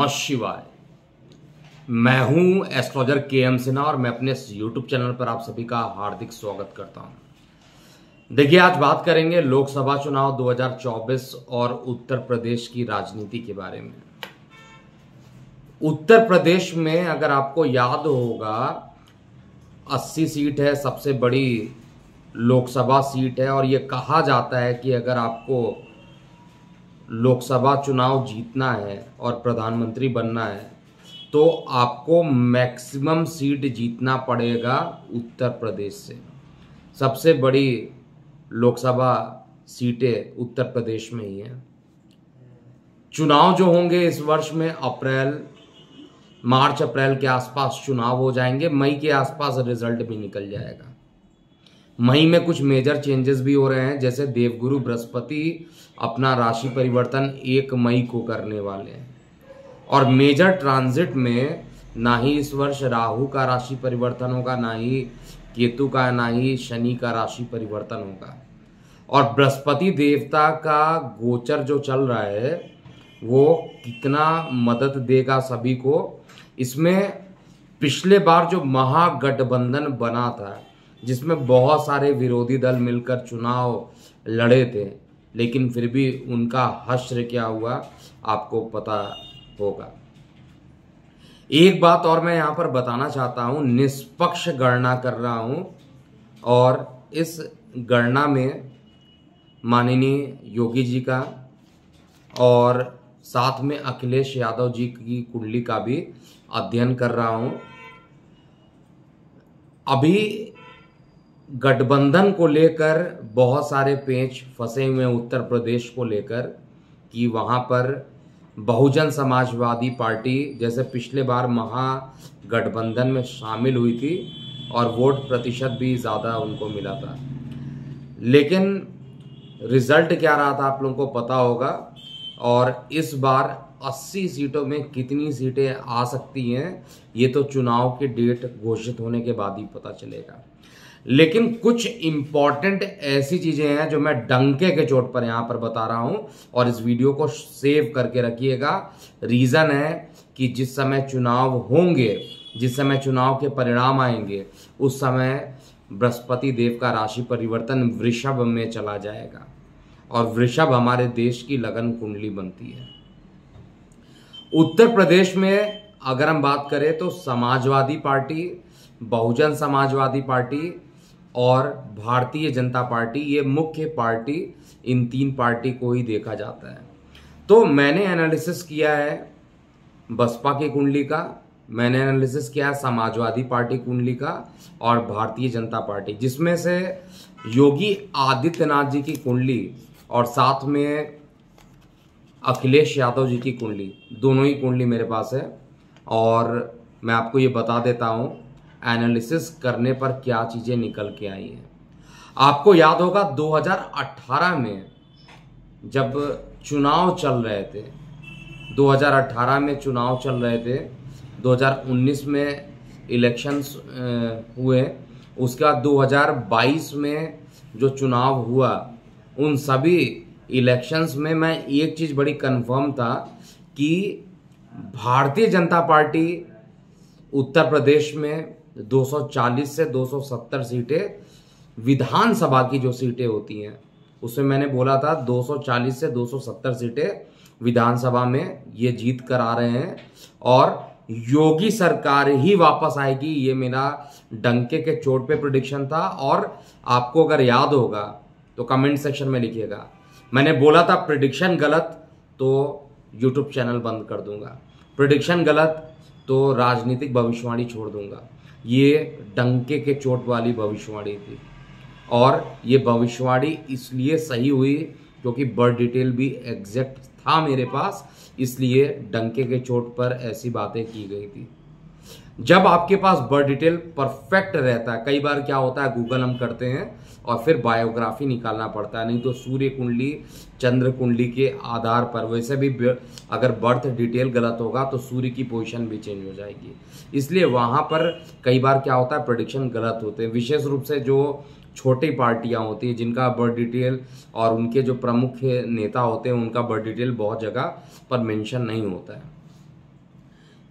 नमः शिवाय। मैं हूं एस्ट्रोलॉजर के.एम. सिन्हा और मैं अपने YouTube चैनल पर आप सभी का हार्दिक स्वागत करता हूं। देखिए, आज बात करेंगे लोकसभा चुनाव 2024 और उत्तर प्रदेश की राजनीति के बारे में। उत्तर प्रदेश में अगर आपको याद होगा 80 सीट है, सबसे बड़ी लोकसभा सीट है और ये कहा जाता है कि अगर आपको लोकसभा चुनाव जीतना है और प्रधानमंत्री बनना है तो आपको मैक्सिमम सीट जीतना पड़ेगा उत्तर प्रदेश से। सबसे बड़ी लोकसभा सीटें उत्तर प्रदेश में ही हैं। चुनाव जो होंगे इस वर्ष में मार्च अप्रैल के आसपास चुनाव हो जाएंगे। मई के आसपास रिजल्ट भी निकल जाएगा। मई में कुछ मेजर चेंजेस भी हो रहे हैं, जैसे देवगुरु बृहस्पति अपना राशि परिवर्तन 1 मई को करने वाले हैं और मेजर ट्रांजिट में ना ही इस वर्ष राहु का राशि परिवर्तन होगा, ना ही केतु का, ना ही शनि का राशि परिवर्तन होगा। और बृहस्पति देवता का गोचर जो चल रहा है वो कितना मदद देगा सभी को, इसमें पिछले बार जो महागठबंधन बना था जिसमें बहुत सारे विरोधी दल मिलकर चुनाव लड़े थे, लेकिन फिर भी उनका हश्र क्या हुआ आपको पता होगा। एक बात और मैं यहां पर बताना चाहता हूं, निष्पक्ष गणना कर रहा हूं और इस गणना में माननीय योगी जी का और साथ में अखिलेश यादव जी की कुंडली का भी अध्ययन कर रहा हूं। अभी गठबंधन को लेकर बहुत सारे पेंच फंसे हुए उत्तर प्रदेश को लेकर कि वहां पर बहुजन समाजवादी पार्टी जैसे पिछले बार महागठबंधन में शामिल हुई थी और वोट प्रतिशत भी ज़्यादा उनको मिला था, लेकिन रिजल्ट क्या रहा था आप लोगों को पता होगा। और इस बार 80 सीटों में कितनी सीटें आ सकती हैं ये तो चुनाव की डेट घोषित होने के बाद ही पता चलेगा। लेकिन कुछ इंपॉर्टेंट ऐसी चीजें हैं जो मैं डंके के चोट पर यहां पर बता रहा हूं और इस वीडियो को सेव करके रखिएगा। रीजन है कि जिस समय चुनाव होंगे, जिस समय चुनाव के परिणाम आएंगे, उस समय बृहस्पति देव का राशि परिवर्तन वृषभ में चला जाएगा और वृषभ हमारे देश की लगन कुंडली बनती है। उत्तर प्रदेश में अगर हम बात करें तो समाजवादी पार्टी, बहुजन समाजवादी पार्टी और भारतीय जनता पार्टी, ये मुख्य पार्टी, इन 3 पार्टी को ही देखा जाता है। तो मैंने एनालिसिस किया है बसपा की कुंडली का, मैंने एनालिसिस किया है समाजवादी पार्टी कुंडली का और भारतीय जनता पार्टी, जिसमें से योगी आदित्यनाथ जी की कुंडली और साथ में अखिलेश यादव जी की कुंडली, दोनों ही कुंडली मेरे पास है। और मैं आपको ये बता देता हूँ एनालिसिस करने पर क्या चीज़ें निकल के आई हैं। आपको याद होगा 2018 में जब चुनाव चल रहे थे, 2018 में चुनाव चल रहे थे, 2019 में इलेक्शंस हुए, उसके बाद 2022 में जो चुनाव हुआ, उन सभी इलेक्शंस में मैं एक चीज़ बड़ी कंफर्म था कि भारतीय जनता पार्टी उत्तर प्रदेश में 240 से 270 सीटें, विधानसभा की जो सीटें होती हैं उसमें मैंने बोला था 240 से 270 सीटें विधानसभा में ये जीत कर आ रहे हैं और योगी सरकार ही वापस आएगी, ये मेरा डंके के चोट पे प्रेडिक्शन था। और आपको अगर याद होगा तो कमेंट सेक्शन में लिखिएगा, मैंने बोला था प्रेडिक्शन गलत तो यूट्यूब चैनल बंद कर दूंगा, प्रेडिक्शन गलत तो राजनीतिक भविष्यवाणी छोड़ दूंगा। ये डंके के चोट वाली भविष्यवाणी थी और ये भविष्यवाणी इसलिए सही हुई क्योंकि बर्थ डिटेल भी एग्जैक्ट था मेरे पास, इसलिए डंके के चोट पर ऐसी बातें की गई थी। जब आपके पास बर्थ डिटेल परफेक्ट रहता है, कई बार क्या होता है गूगल हम करते हैं और फिर बायोग्राफी निकालना पड़ता है, नहीं तो सूर्य कुंडली, चंद्र कुंडली के आधार पर, वैसे भी अगर बर्थ डिटेल गलत होगा तो सूर्य की पोजीशन भी चेंज हो जाएगी, इसलिए वहां पर कई बार क्या होता है प्रेडिक्शन गलत होते हैं। विशेष रूप से जो छोटी पार्टियां होती हैं जिनका बर्थ डिटेल और उनके जो प्रमुख नेता होते हैं उनका बर्थ डिटेल बहुत जगह पर मेंशन नहीं होता है।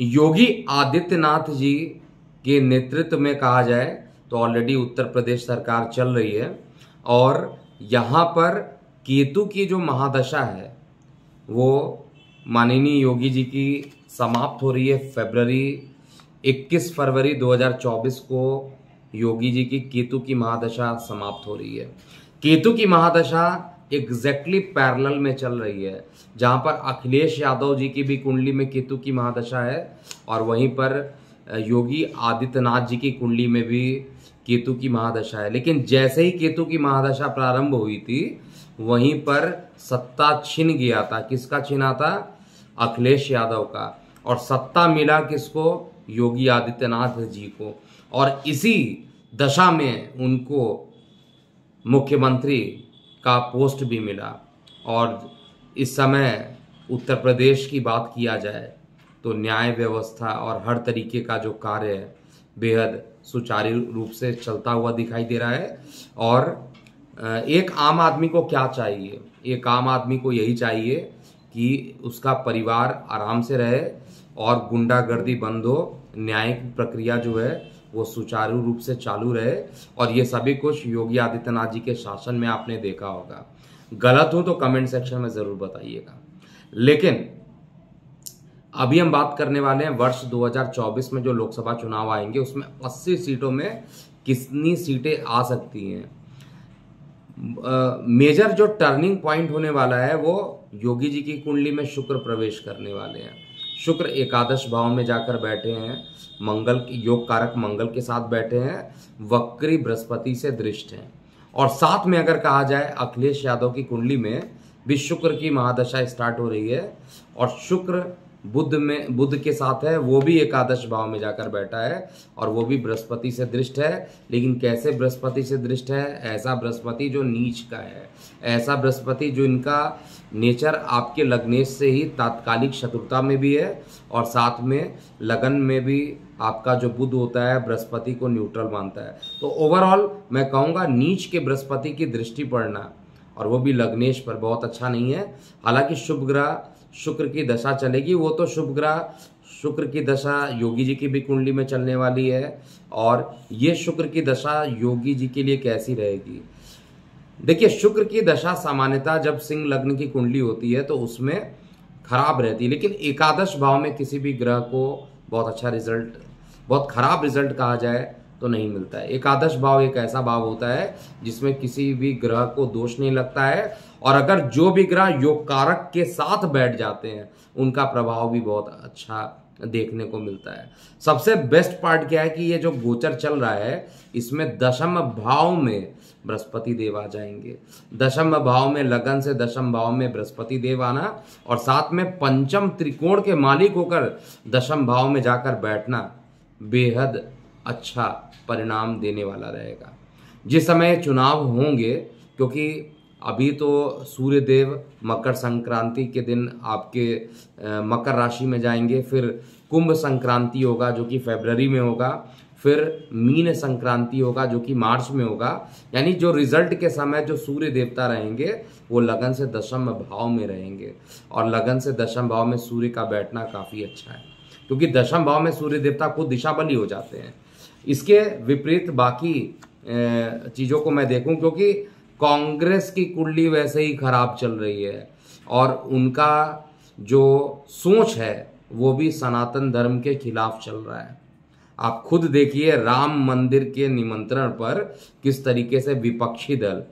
योगी आदित्यनाथ जी के नेतृत्व में कहा जाए तो ऑलरेडी उत्तर प्रदेश सरकार चल रही है और यहाँ पर केतु की जो महादशा है वो माननीय योगी जी की समाप्त हो रही है। 21 फरवरी 2024 को योगी जी की केतु की महादशा समाप्त हो रही है। केतु की महादशा एग्जैक्टली पैरेलल में चल रही है, जहां पर अखिलेश यादव जी की भी कुंडली में केतु की महादशा है और वहीं पर योगी आदित्यनाथ जी की कुंडली में भी केतु की महादशा है। लेकिन जैसे ही केतु की महादशा प्रारंभ हुई थी वहीं पर सत्ता छिन गया था। किसका छिना था? अखिलेश यादव का। और सत्ता मिला किसको? योगी आदित्यनाथ जी को। और इसी दशा में उनको मुख्यमंत्री का पोस्ट भी मिला। और इस समय उत्तर प्रदेश की बात किया जाए तो न्याय व्यवस्था और हर तरीके का जो कार्य है बेहद सुचारू रूप से चलता हुआ दिखाई दे रहा है। और एक आम आदमी को क्या चाहिए? एक आम आदमी को यही चाहिए कि उसका परिवार आराम से रहे और गुंडागर्दी बंद हो, न्यायिक प्रक्रिया जो है वो सुचारू रूप से चालू रहे। और ये सभी कुछ योगी आदित्यनाथ जी के शासन में आपने देखा होगा। गलत हो तो कमेंट सेक्शन में ज़रूर बताइएगा। लेकिन अभी हम बात करने वाले हैं वर्ष 2024 में जो लोकसभा चुनाव आएंगे उसमें 80 सीटों में कितनी सीटें आ सकती हैं। मेजर जो टर्निंग पॉइंट होने वाला है वो योगी जी की कुंडली में शुक्र प्रवेश करने वाले हैं। शुक्र एकादश भाव में जाकर बैठे हैं, मंगल योग कारक मंगल के साथ बैठे हैं, वक्री बृहस्पति से दृष्ट हैं। और साथ में अगर कहा जाए अखिलेश यादव की कुंडली में भी शुक्र की महादशा स्टार्ट हो रही है और शुक्र बुध के साथ है, वो भी एकादश भाव में जाकर बैठा है और वो भी बृहस्पति से दृष्ट है। लेकिन कैसे बृहस्पति से दृष्ट है? ऐसा बृहस्पति जो नीच का है, ऐसा बृहस्पति जो इनका नेचर आपके लग्नेश से ही तात्कालिक शत्रुता में भी है और साथ में लगन में भी आपका जो बुध होता है बृहस्पति को न्यूट्रल मानता है। तो ओवरऑल मैं कहूँगा नीच के बृहस्पति की दृष्टि पड़ना और वो भी लग्नेश पर बहुत अच्छा नहीं है। हालांकि शुभ ग्रह शुक्र की दशा चलेगी, वो तो शुभ ग्रह शुक्र की दशा योगी जी की भी कुंडली में चलने वाली है। और ये शुक्र की दशा योगी जी के लिए कैसी रहेगी? देखिए, शुक्र की दशा सामान्यतः जब सिंह लग्न की कुंडली होती है तो उसमें खराब रहती है, लेकिन एकादश भाव में किसी भी ग्रह को बहुत अच्छा रिजल्ट, बहुत खराब रिजल्ट कहा जाए तो नहीं मिलता है। एकादश भाव एक ऐसा भाव होता है जिसमें किसी भी ग्रह को दोष नहीं लगता है और अगर जो भी ग्रह योग कारक के साथ बैठ जाते हैं उनका प्रभाव भी बहुत अच्छा देखने को मिलता है। सबसे बेस्ट पार्ट क्या है कि ये जो गोचर चल रहा है इसमें दशम भाव में बृहस्पति देव आ जाएंगे। दशम भाव में लगन से दशम भाव में बृहस्पति देव आना और साथ में पंचम त्रिकोण के मालिक होकर दशम भाव में जाकर बैठना बेहद अच्छा परिणाम देने वाला रहेगा। जिस समय चुनाव होंगे, क्योंकि अभी तो सूर्य देव मकर संक्रांति के दिन आपके मकर राशि में जाएंगे, फिर कुंभ संक्रांति होगा जो कि फरवरी में होगा, फिर मीन संक्रांति होगा जो कि मार्च में होगा। यानी जो रिजल्ट के समय जो सूर्य देवता रहेंगे वो लगन से दशम भाव में रहेंगे और लगन से दशम भाव में सूर्य का बैठना काफ़ी अच्छा है, क्योंकि दशम भाव में सूर्य देवता खुद दिशा बली हो जाते हैं। इसके विपरीत बाकी चीज़ों को मैं देखूं, क्योंकि कांग्रेस की कुंडली वैसे ही खराब चल रही है और उनका जो सोच है वो भी सनातन धर्म के खिलाफ चल रहा है। आप खुद देखिए राम मंदिर के निमंत्रण पर किस तरीके से विपक्षी दल,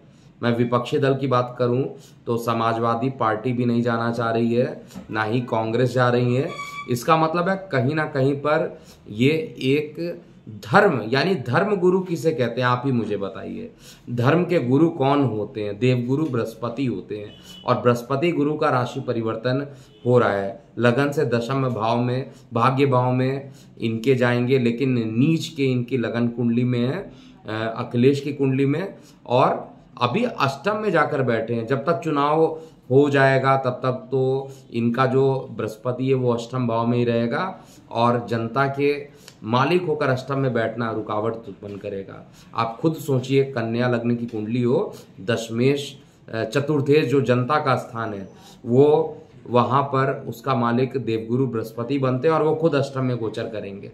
मैं विपक्षी दल की बात करूं तो समाजवादी पार्टी भी नहीं जाना चाह रही है, ना ही कांग्रेस जा रही है। इसका मतलब है कहीं ना कहीं पर ये एक धर्म, यानी धर्म गुरु किसे कहते हैं आप ही मुझे बताइए। धर्म के गुरु कौन होते हैं? देवगुरु बृहस्पति होते हैं और बृहस्पति गुरु का राशि परिवर्तन हो रहा है। लगन से दशम भाव में, भाग्य भाव में इनके जाएंगे, लेकिन नीच के इनकी लगन कुंडली में है, अखिलेश की कुंडली में, और अभी अष्टम में जाकर बैठे हैं। जब तक चुनाव हो जाएगा तब तक तो इनका जो बृहस्पति है वो अष्टम भाव में ही रहेगा और जनता के मालिक होकर अष्टम में बैठना रुकावट उत्पन्न करेगा। आप खुद सोचिए, कन्या लग्न की कुंडली हो, दशमेश चतुर्थेश जो जनता का स्थान है वो वहां पर उसका मालिक देवगुरु बृहस्पति बनते हैं और वो खुद अष्टम में गोचर करेंगे।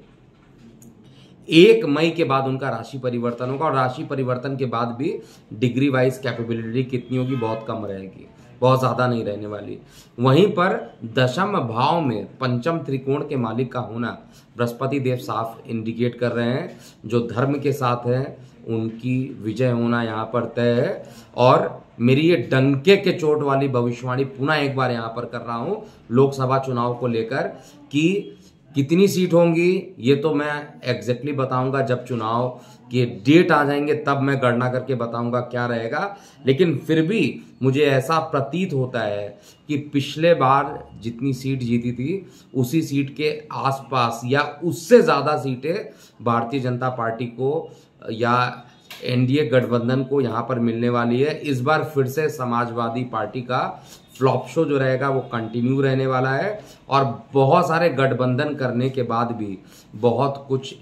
1 मई के बाद उनका राशि परिवर्तन होगा, और राशि परिवर्तन के बाद भी डिग्री वाइज कैपेबिलिटी कितनी होगी, बहुत कम रहेगी, बहुत ज्यादा नहीं रहने वाली। वहीं पर दशम भाव में पंचम त्रिकोण के मालिक का होना बृहस्पति देव साफ इंडिकेट कर रहे हैं, जो धर्म के साथ है उनकी विजय होना यहाँ पर तय है। और मेरी ये डंके के चोट वाली भविष्यवाणी पुनः एक बार यहाँ पर कर रहा हूँ लोकसभा चुनाव को लेकर कि कितनी सीट होंगी ये तो मैं एग्जैक्टली बताऊंगा जब चुनाव के डेट आ जाएंगे, तब मैं गणना करके बताऊंगा क्या रहेगा। लेकिन फिर भी मुझे ऐसा प्रतीत होता है कि पिछले बार जितनी सीट जीती थी उसी सीट के आसपास या उससे ज्यादा सीटें भारतीय जनता पार्टी को या एनडीए गठबंधन को यहां पर मिलने वाली है। इस बार फिर से समाजवादी पार्टी का फ्लॉप शो जो रहेगा वो कंटिन्यू रहने वाला है, और बहुत सारे गठबंधन करने के बाद भी बहुत कुछ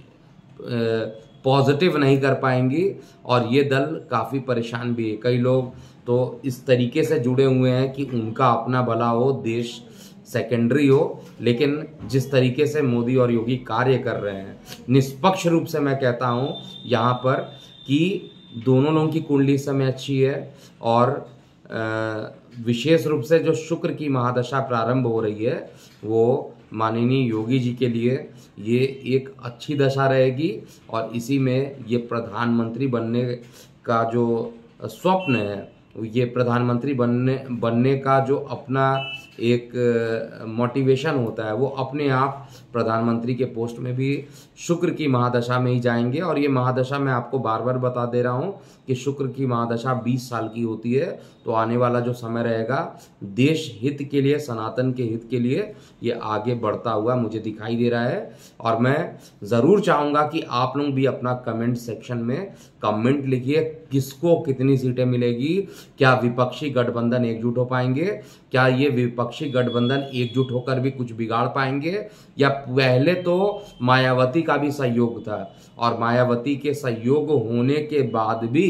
पॉजिटिव नहीं कर पाएंगी, और ये दल काफ़ी परेशान भी है। कई लोग तो इस तरीके से जुड़े हुए हैं कि उनका अपना भला हो, देश सेकेंडरी हो, लेकिन जिस तरीके से मोदी और योगी कार्य कर रहे हैं, निष्पक्ष रूप से मैं कहता हूँ यहाँ पर कि दोनों लोगों की कुंडली इस समय अच्छी है, और विशेष रूप से जो शुक्र की महादशा प्रारंभ हो रही है वो माननीय योगी जी के लिए ये एक अच्छी दशा रहेगी, और इसी में ये प्रधानमंत्री बनने का जो स्वप्न है, ये प्रधानमंत्री बनने का जो अपना एक मोटिवेशन होता है वो अपने आप प्रधानमंत्री के पोस्ट में भी शुक्र की महादशा में ही जाएंगे। और ये महादशा मैं आपको बार बार बता दे रहा हूँ कि शुक्र की महादशा 20 साल की होती है, तो आने वाला जो समय रहेगा देश हित के लिए, सनातन के हित के लिए ये आगे बढ़ता हुआ मुझे दिखाई दे रहा है। और मैं ज़रूर चाहूँगा कि आप लोग भी अपना कमेंट सेक्शन में कमेंट लिखिए किसको कितनी सीटें मिलेगी, क्या विपक्षी गठबंधन एकजुट हो पाएंगे, क्या ये विपक्षी गठबंधन एकजुट होकर भी कुछ बिगाड़ पाएंगे, या पहले तो मायावती का भी सहयोग था और मायावती के सहयोग होने के बाद भी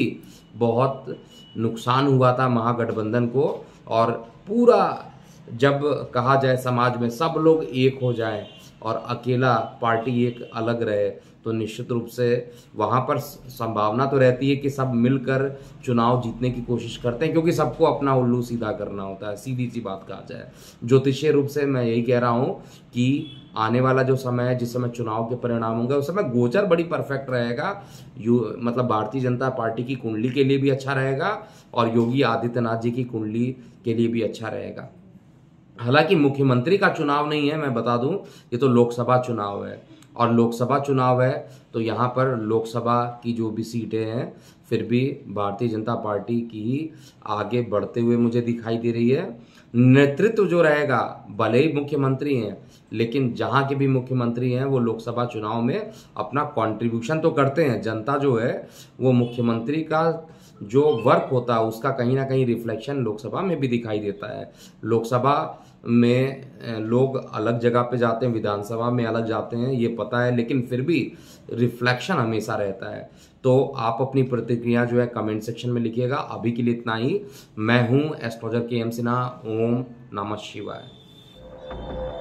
बहुत नुकसान हुआ था महागठबंधन को। और पूरा जब कहा जाए समाज में सब लोग एक हो जाएं और अकेला पार्टी एक अलग रहे, तो निश्चित रूप से वहाँ पर संभावना तो रहती है कि सब मिलकर चुनाव जीतने की कोशिश करते हैं, क्योंकि सबको अपना उल्लू सीधा करना होता है, सीधी सी बात कहा जाए। ज्योतिषीय रूप से मैं यही कह रहा हूँ कि आने वाला जो समय है, जिस समय चुनाव के परिणाम होंगे, उस समय गोचर बड़ी परफेक्ट रहेगा। मतलब भारतीय जनता पार्टी की कुंडली के लिए भी अच्छा रहेगा और योगी आदित्यनाथ जी की कुंडली के लिए भी अच्छा रहेगा। हालांकि मुख्यमंत्री का चुनाव नहीं है, मैं बता दूं, ये तो लोकसभा चुनाव है, और लोकसभा चुनाव है तो यहाँ पर लोकसभा की जो भी सीटें हैं फिर भी भारतीय जनता पार्टी की ही आगे बढ़ते हुए मुझे दिखाई दे रही है। नेतृत्व जो रहेगा, भले ही मुख्यमंत्री हैं, लेकिन जहाँ के भी मुख्यमंत्री हैं वो लोकसभा चुनाव में अपना कंट्रीब्यूशन तो करते हैं। जनता जो है वो मुख्यमंत्री का जो वर्क होता है उसका कहीं ना कहीं रिफ्लेक्शन लोकसभा में भी दिखाई देता है। लोकसभा में लोग अलग जगह पे जाते हैं, विधानसभा में अलग जाते हैं, ये पता है, लेकिन फिर भी रिफ्लेक्शन हमेशा रहता है। तो आप अपनी प्रतिक्रिया जो है कमेंट सेक्शन में लिखिएगा। अभी के लिए इतना ही। मैं हूँ एस्ट्रोलॉजर के एम सिन्हा। ओम नमः शिवाय।